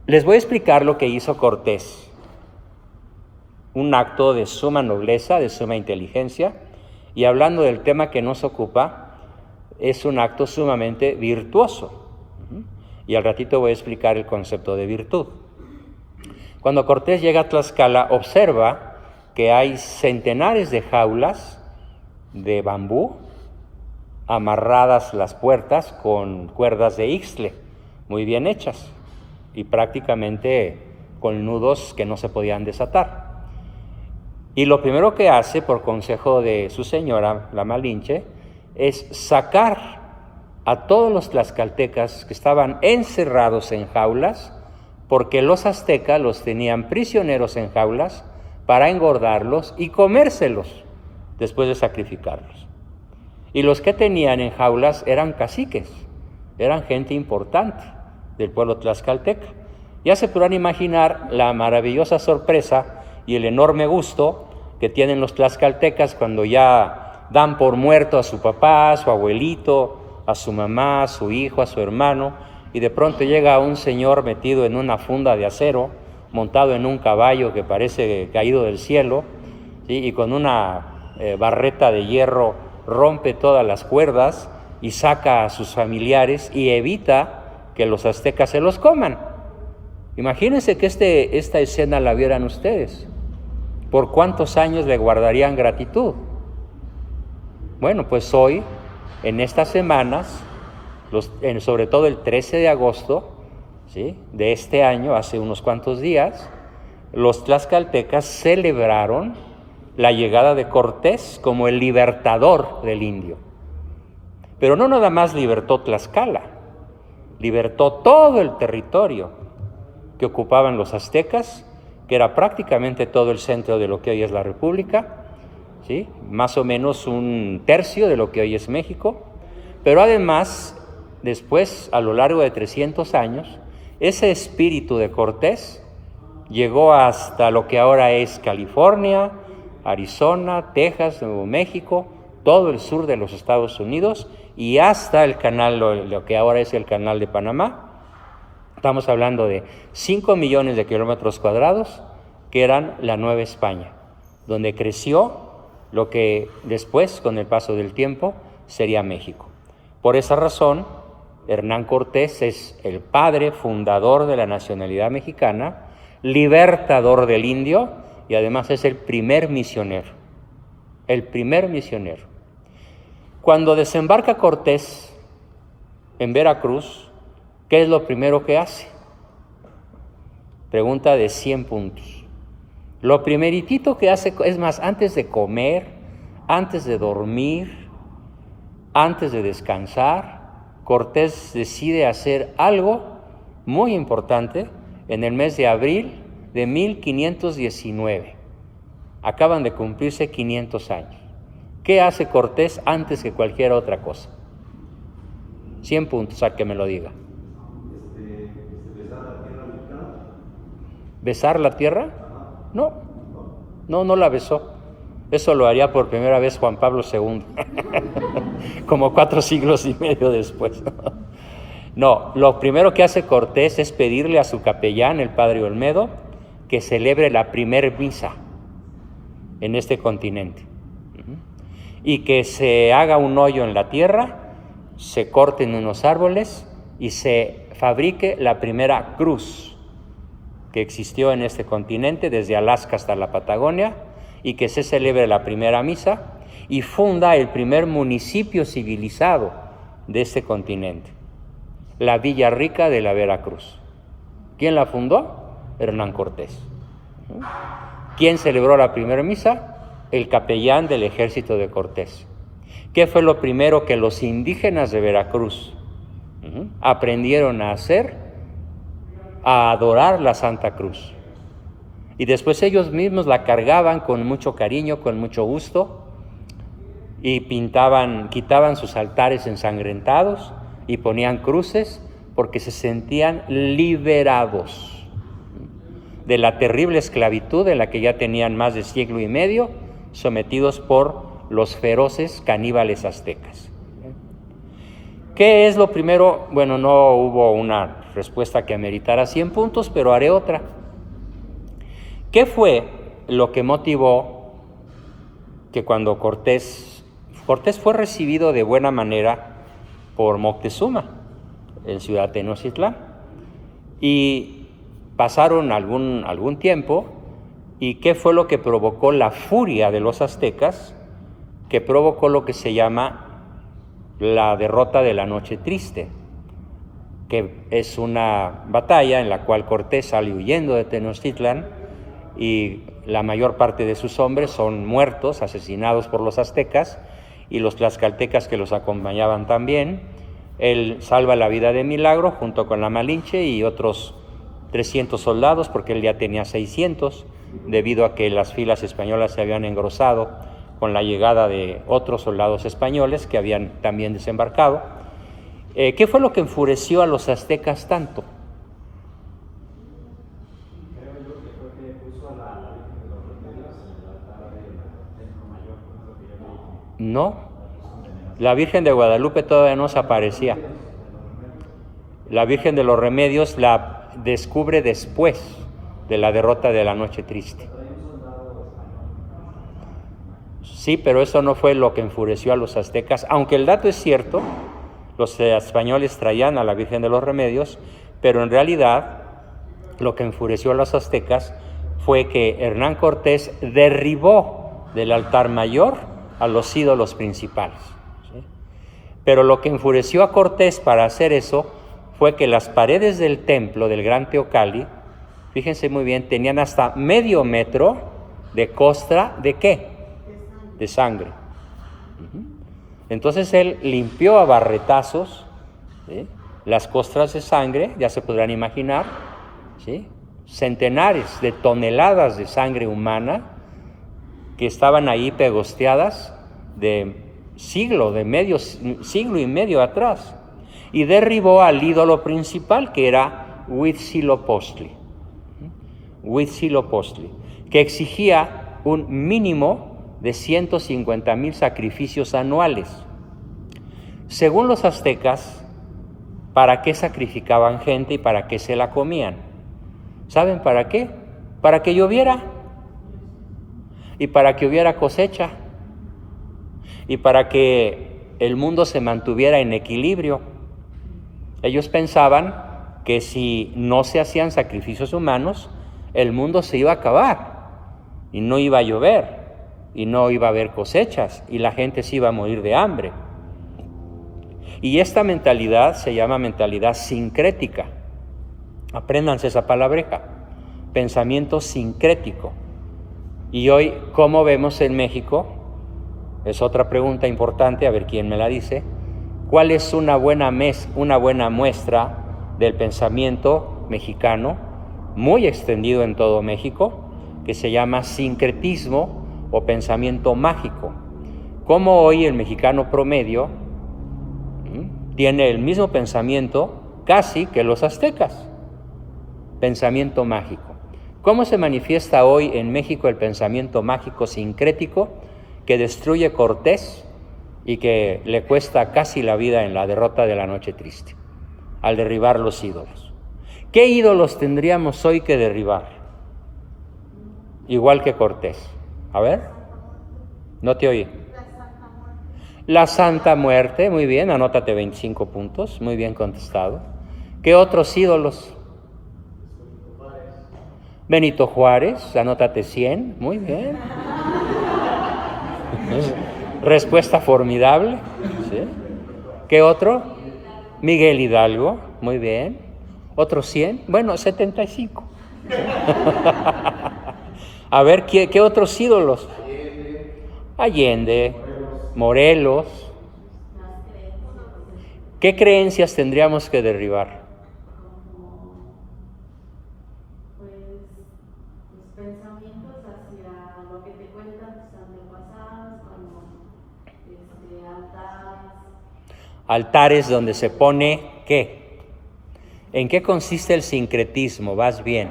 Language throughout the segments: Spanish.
Les voy a explicar lo que hizo Cortés. Un acto de suma nobleza, de suma inteligencia, y hablando del tema que nos ocupa, es un acto sumamente virtuoso. Y al ratito voy a explicar el concepto de virtud. Cuando Cortés llega a Tlaxcala, observa que hay centenares de jaulas de bambú, amarradas las puertas con cuerdas de ixtle, muy bien hechas, y prácticamente con nudos que no se podían desatar. Y lo primero que hace, por consejo de su señora, la Malinche, es sacar a todos los tlaxcaltecas que estaban encerrados en jaulas, porque los aztecas los tenían prisioneros en jaulas para engordarlos y comérselos después de sacrificarlos. Y los que tenían en jaulas eran caciques, eran gente importante del pueblo tlaxcalteca. Ya se podrán imaginar la maravillosa sorpresa y el enorme gusto que tienen los tlaxcaltecas cuando ya dan por muerto a su papá, a su abuelito, a su mamá, a su hijo, a su hermano, y de pronto llega un señor metido en una funda de acero, montado en un caballo que parece caído del cielo, ¿sí? Y con una barreta de hierro rompe todas las cuerdas y saca a sus familiares y evita que los aztecas se los coman. Imagínense que esta escena la vieran ustedes. ¿Por cuántos años le guardarían gratitud? Bueno, pues hoy, en estas semanas, sobre todo el 13 de agosto, ¿sí?, de este año, hace unos cuantos días, los tlaxcaltecas celebraron la llegada de Cortés como el libertador del indio. Pero no nada más libertó Tlaxcala, libertó todo el territorio que ocupaban los aztecas, que era prácticamente todo el centro de lo que hoy es la República, ¿sí?, más o menos un tercio de lo que hoy es México. Pero además, después, a lo largo de 300 años, ese espíritu de Cortés llegó hasta lo que ahora es California, Arizona, Texas, Nuevo México, todo el sur de los Estados Unidos y hasta el canal, lo que ahora es el canal de Panamá. Estamos hablando de 5 millones de kilómetros cuadrados que eran la Nueva España, donde creció lo que después, con el paso del tiempo, sería México. Por esa razón, Hernán Cortés es el padre fundador de la nacionalidad mexicana, libertador del indio y además es el primer misionero. El primer misionero. Cuando desembarca Cortés en Veracruz, ¿qué es lo primero que hace? Pregunta de 100 puntos. Lo primeritito que hace, es más, antes de comer, antes de dormir, antes de descansar, Cortés decide hacer algo muy importante en el mes de abril de 1519. Acaban de cumplirse 500 años. ¿Qué hace Cortés antes que cualquier otra cosa? 100 puntos, al que me lo diga. ¿Besar la tierra? No la besó. Eso lo haría por primera vez Juan Pablo II, como 4 siglos y medio después. No, lo primero que hace Cortés es pedirle a su capellán, el padre Olmedo, que celebre la primer misa en este continente. Y que se haga un hoyo en la tierra, se corten unos árboles y se fabrique la primera cruz que existió en este continente, desde Alaska hasta la Patagonia, y que se celebre la primera misa y funda el primer municipio civilizado de este continente, la Villa Rica de la Veracruz. ¿Quién la fundó? Hernán Cortés. ¿Quién celebró la primera misa? El capellán del ejército de Cortés. ¿Qué fue lo primero que los indígenas de Veracruz aprendieron a hacer? A adorar la Santa Cruz. Y después ellos mismos la cargaban con mucho cariño, con mucho gusto, y quitaban sus altares ensangrentados y ponían cruces porque se sentían liberados de la terrible esclavitud en la que ya tenían más de siglo y medio, sometidos por los feroces caníbales aztecas. ¿Qué es lo primero? Bueno, no hubo una respuesta que ameritara 100 puntos, pero haré otra. ¿Qué fue lo que motivó que cuando Cortés fue recibido de buena manera por Moctezuma en Ciudad Tenochtitlán? Y pasaron algún tiempo, ¿y qué fue lo que provocó la furia de los aztecas? Que provocó lo que se llama la derrota de la Noche Triste, que es una batalla en la cual Cortés sale huyendo de Tenochtitlán y la mayor parte de sus hombres son muertos, asesinados por los aztecas y los tlaxcaltecas que los acompañaban también. Él salva la vida de milagro junto con la Malinche y otros 300 soldados, porque él ya tenía 600, debido a que las filas españolas se habían engrosado con la llegada de otros soldados españoles que habían también desembarcado. ¿Qué fue lo que enfureció a los aztecas tanto? Creo yo que fue que puso a la Virgen de los Remedios en el altar del Templo Mayor, es lo que yo leí. No, la Virgen de Guadalupe todavía no se aparecía. La Virgen de los Remedios la descubre después de la derrota de la Noche Triste. Sí, pero eso no fue lo que enfureció a los aztecas, aunque el dato es cierto, los españoles traían a la Virgen de los Remedios, pero en realidad lo que enfureció a los aztecas fue que Hernán Cortés derribó del altar mayor a los ídolos principales, ¿sí? Pero lo que enfureció a Cortés para hacer eso fue que las paredes del templo del Gran Teocalli, fíjense muy bien, tenían hasta medio metro de costra, ¿de qué? De sangre. Entonces él limpió a barretazos, ¿sí?, las costras de sangre, ya se podrán imaginar, ¿sí?, centenares de toneladas de sangre humana que estaban ahí pegosteadas de medio siglo y medio atrás, y derribó al ídolo principal, que era Huitzilopochtli, que exigía un mínimo de 150,000 sacrificios anuales. Según los aztecas, ¿para qué sacrificaban gente y para qué se la comían? ¿Saben para qué? Para que lloviera, y para que hubiera cosecha, y para que el mundo se mantuviera en equilibrio. Ellos pensaban que si no se hacían sacrificios humanos, el mundo se iba a acabar, y no iba a llover, y no iba a haber cosechas, y la gente se iba a morir de hambre. Y esta mentalidad se llama mentalidad sincrética. Apréndanse esa palabreja, pensamiento sincrético. Y hoy, ¿cómo vemos en México? Es otra pregunta importante, a ver quién me la dice. ¿Cuál es una buena muestra del pensamiento mexicano, muy extendido en todo México, que se llama sincretismo o pensamiento mágico? Como hoy el mexicano promedio tiene el mismo pensamiento casi que los aztecas, pensamiento mágico. ¿Cómo se manifiesta hoy en México el pensamiento mágico sincrético que destruye Cortés y que le cuesta casi la vida en la derrota de la Noche Triste, al derribar los ídolos? ¿Qué ídolos tendríamos hoy que derribar? Igual que Cortés. A ver, no te oí. La Santa Muerte, muy bien, anótate 25 puntos, muy bien contestado. ¿Qué otros ídolos? Benito Juárez, anótate 100, muy bien. Respuesta formidable, ¿sí? ¿Qué otro? Miguel Hidalgo, muy bien. ¿Otros 100? Bueno, 75. A ver, ¿qué otros ídolos? Allende, Morelos. ¿Qué creencias tendríamos que derribar? Pues los pensamientos hacia lo que te cuentan tus antepasados, como altares. Altares donde se pone ¿qué? ¿En qué consiste el sincretismo? Vas bien.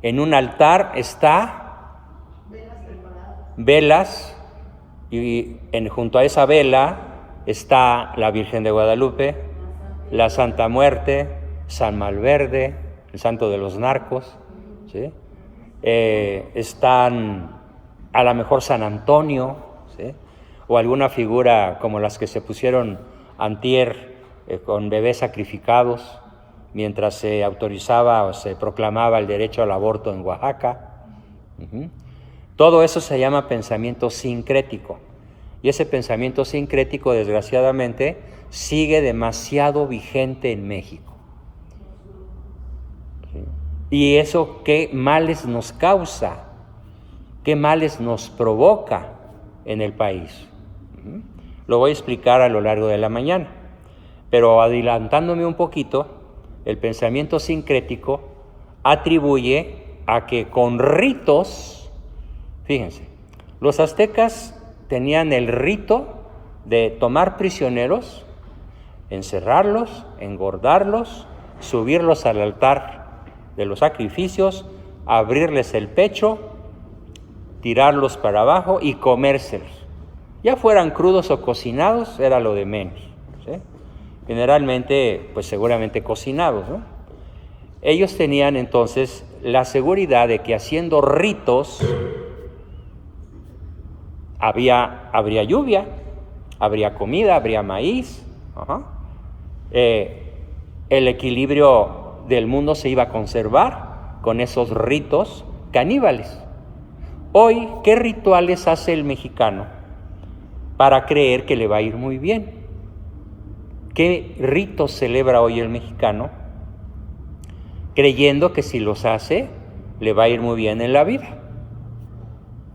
En un altar está velas, y junto a esa vela está la Virgen de Guadalupe, la Santa Muerte, San Malverde, el santo de los narcos, ¿sí? Están a lo mejor San Antonio, ¿sí? O alguna figura como las que se pusieron antier con bebés sacrificados mientras se autorizaba o se proclamaba el derecho al aborto en Oaxaca. Todo eso se llama pensamiento sincrético, y ese pensamiento sincrético, desgraciadamente, sigue demasiado vigente en México. ¿Sí? Y eso, ¿qué males nos causa? ¿Qué males nos provoca en el país? Lo voy a explicar a lo largo de la mañana, pero adelantándome un poquito, el pensamiento sincrético atribuye a que con ritos, fíjense, los aztecas tenían el rito de tomar prisioneros, encerrarlos, engordarlos, subirlos al altar de los sacrificios, abrirles el pecho, tirarlos para abajo y comérselos. Ya fueran crudos o cocinados, era lo de menos, ¿sí? Generalmente, pues seguramente cocinados, ¿no? Ellos tenían entonces la seguridad de que haciendo ritos habría lluvia, habría comida, habría maíz, el equilibrio del mundo se iba a conservar con esos ritos caníbales. Hoy, ¿qué rituales hace el mexicano para creer que le va a ir muy bien? ¿Qué ritos celebra hoy el mexicano creyendo que si los hace le va a ir muy bien en la vida?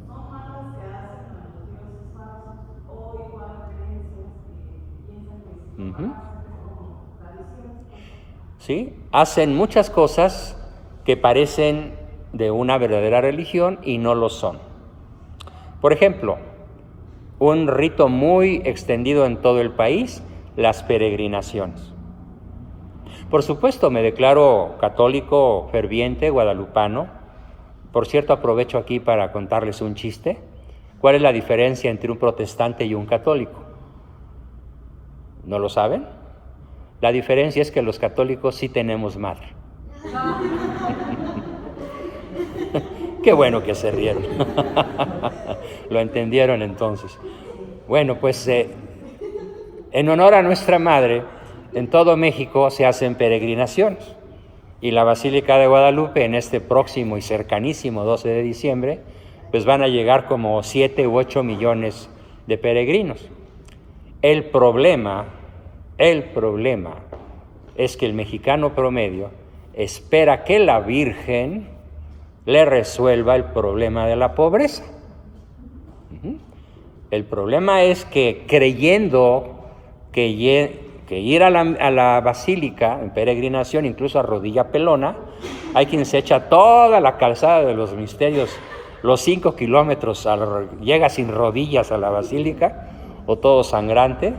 Son malas que hacen a los dioses falsos o igual creencias que piensan que si lo van a hacer como tradiciones. ¿Sí? Hacen muchas cosas que parecen de una verdadera religión y no lo son. Por ejemplo, un rito muy extendido en todo el país, las peregrinaciones. Por supuesto, me declaro católico ferviente, guadalupano. Por cierto, aprovecho aquí para contarles un chiste. ¿Cuál es la diferencia entre un protestante y un católico? ¿No lo saben? La diferencia es que los católicos sí tenemos madre. Qué bueno que se rieron. Lo entendieron entonces. Bueno, pues en honor a nuestra madre, en todo México se hacen peregrinaciones. Y la Basílica de Guadalupe, en este próximo y cercanísimo 12 de diciembre, pues van a llegar como 7 u 8 millones de peregrinos. El problema es que el mexicano promedio espera que la Virgen le resuelva el problema de la pobreza. El problema es que creyendo que ir a la basílica en peregrinación, incluso a rodilla pelona, hay quien se echa toda la calzada de los misterios, los 5 kilómetros, llega sin rodillas a la basílica, o todo sangrante,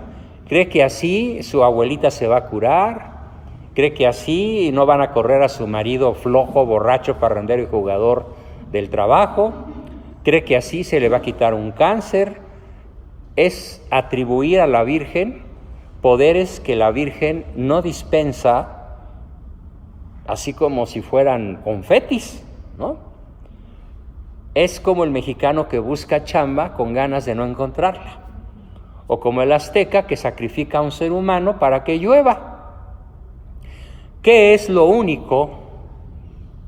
cree que así su abuelita se va a curar, cree que así no van a correr a su marido flojo, borracho, parrandero y jugador del trabajo, cree que así se le va a quitar un cáncer. Es atribuir a la Virgen poderes que la Virgen no dispensa, así como si fueran confetis, ¿no? Es como el mexicano que busca chamba con ganas de no encontrarla, o como el azteca que sacrifica a un ser humano para que llueva. ¿Qué es lo único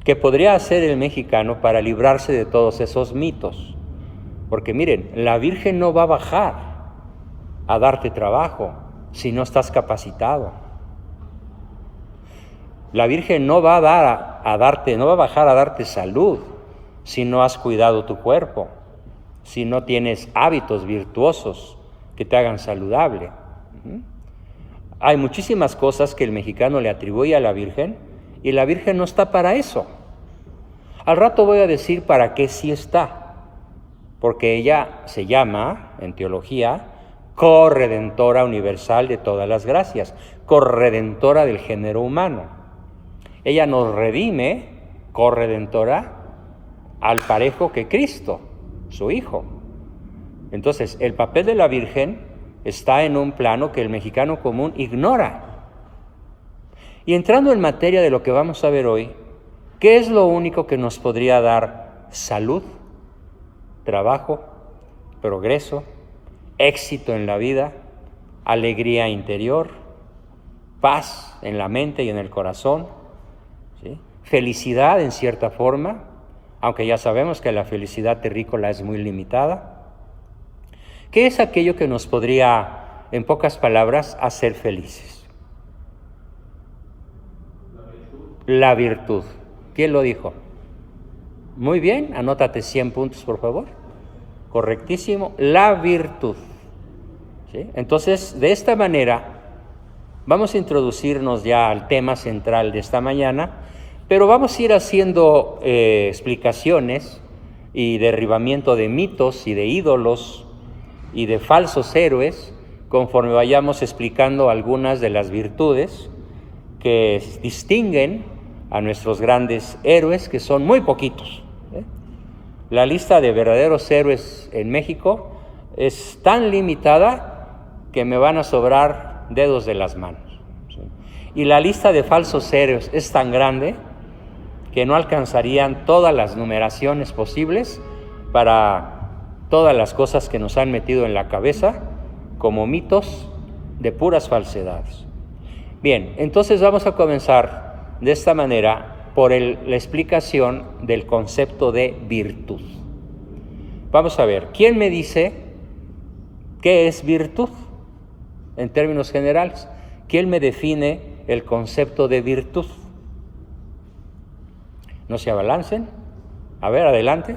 que podría hacer el mexicano para librarse de todos esos mitos? Porque miren, la Virgen no va a bajar a darte trabajo si no estás capacitado. La Virgen no va a bajar a darte salud si no has cuidado tu cuerpo, si no tienes hábitos virtuosos que te hagan saludable. Hay muchísimas cosas que el mexicano le atribuye a la Virgen y la Virgen no está para eso. Al rato voy a decir para qué sí está, porque ella se llama, en teología, corredentora universal de todas las gracias, corredentora del género humano. Ella nos redime, corredentora, al parejo que Cristo, su Hijo. Entonces, el papel de la Virgen está en un plano que el mexicano común ignora. Y entrando en materia de lo que vamos a ver hoy, ¿qué es lo único que nos podría dar salud, trabajo, progreso, éxito en la vida, alegría interior, paz en la mente y en el corazón, ¿sí? Felicidad en cierta forma, aunque ya sabemos que la felicidad terrícola es muy limitada? ¿Qué es aquello que nos podría, en pocas palabras, hacer felices? La virtud. ¿Quién lo dijo? Muy bien, anótate 100 puntos, por favor. Correctísimo, la virtud. ¿Sí? Entonces, de esta manera, vamos a introducirnos ya al tema central de esta mañana, pero vamos a ir haciendo explicaciones y derribamiento de mitos y de ídolos y de falsos héroes, conforme vayamos explicando algunas de las virtudes que distinguen a nuestros grandes héroes, que son muy poquitos. La lista de verdaderos héroes en México es tan limitada que me van a sobrar dedos de las manos. ¿Sí? Y la lista de falsos héroes es tan grande que no alcanzarían todas las numeraciones posibles para todas las cosas que nos han metido en la cabeza como mitos de puras falsedades. Bien, entonces vamos a comenzar de esta manera por la explicación del concepto de virtud. Vamos a ver, ¿quién me dice qué es virtud en términos generales? ¿Quién me define el concepto de virtud? No se abalancen. A ver, adelante.